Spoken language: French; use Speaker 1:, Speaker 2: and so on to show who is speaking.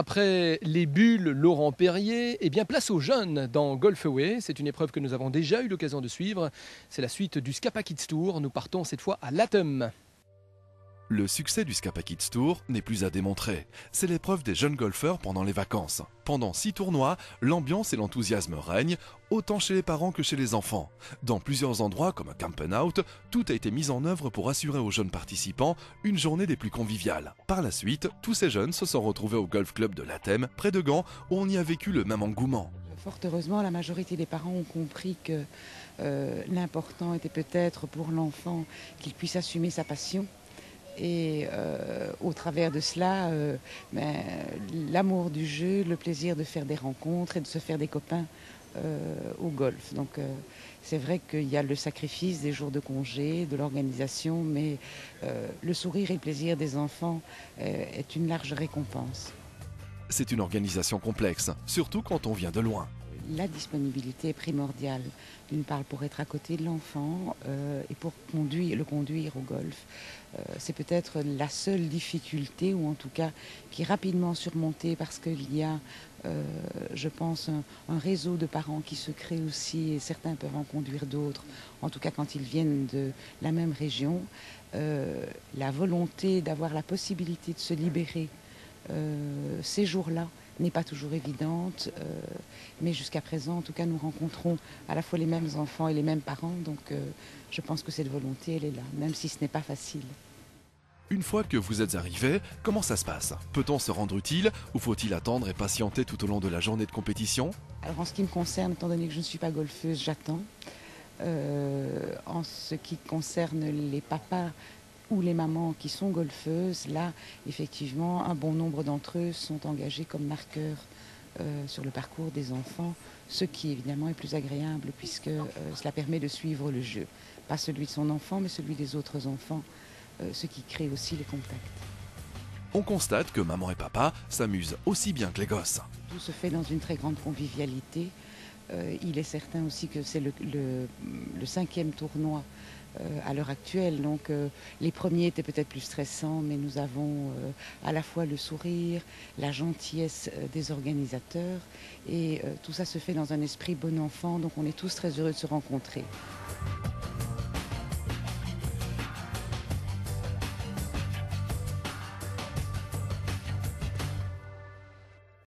Speaker 1: Après les bulles, Laurent Perrier, eh bien place aux jeunes dans Golfaway. C'est une épreuve que nous avons déjà eu l'occasion de suivre. C'est la suite du Scapa Kids Tour. Nous partons cette fois à Latham.
Speaker 2: Le succès du Scapa Kids Tour n'est plus à démontrer. C'est l'épreuve des jeunes golfeurs pendant les vacances. Pendant 6 tournois, l'ambiance et l'enthousiasme règnent, autant chez les parents que chez les enfants. Dans plusieurs endroits, comme à Campenhout, tout a été mis en œuvre pour assurer aux jeunes participants une journée des plus conviviales. Par la suite, tous ces jeunes se sont retrouvés au golf club de Latham, près de Gand, où on y a vécu le même engouement.
Speaker 3: Fort heureusement, la majorité des parents ont compris que l'important était peut-être pour l'enfant qu'il puisse assumer sa passion. Et au travers de cela, l'amour du jeu, le plaisir de faire des rencontres et de se faire des copains au golf. Donc c'est vrai qu'il y a le sacrifice des jours de congé, de l'organisation, mais le sourire et le plaisir des enfants est une large récompense.
Speaker 2: C'est une organisation complexe, surtout quand on vient de loin.
Speaker 3: La disponibilité est primordiale, d'une part pour être à côté de l'enfant et pour le conduire au golf. C'est peut-être la seule difficulté, ou en tout cas qui est rapidement surmontée parce qu'il y a, je pense, un réseau de parents qui se crée aussi, et certains peuvent en conduire d'autres, en tout cas quand ils viennent de la même région. La volonté d'avoir la possibilité de se libérer ces jours-là n'est pas toujours évidente, mais jusqu'à présent, en tout cas, nous rencontrons à la fois les mêmes enfants et les mêmes parents, donc je pense que cette volonté, elle est là, même si ce n'est pas facile.
Speaker 2: Une fois que vous êtes arrivé, comment ça se passe? Peut-on se rendre utile ou faut-il attendre et patienter tout au long de la journée de compétition?
Speaker 3: Alors en ce qui me concerne, étant donné que je ne suis pas golfeuse, j'attends. En ce qui concerne les papas ou les mamans qui sont golfeuses, là, effectivement, un bon nombre d'entre eux sont engagés comme marqueurs sur le parcours des enfants, ce qui évidemment est plus agréable puisque cela permet de suivre le jeu. Pas celui de son enfant, mais celui des autres enfants, ce qui crée aussi les contacts.
Speaker 2: On constate que maman et papa s'amusent aussi bien que les gosses.
Speaker 3: Tout se fait dans une très grande convivialité. Il est certain aussi que c'est le 5e tournoi à l'heure actuelle. Donc les premiers étaient peut-être plus stressants, mais nous avons à la fois le sourire, la gentillesse des organisateurs, et tout ça se fait dans un esprit bon enfant, donc on est tous très heureux de se rencontrer.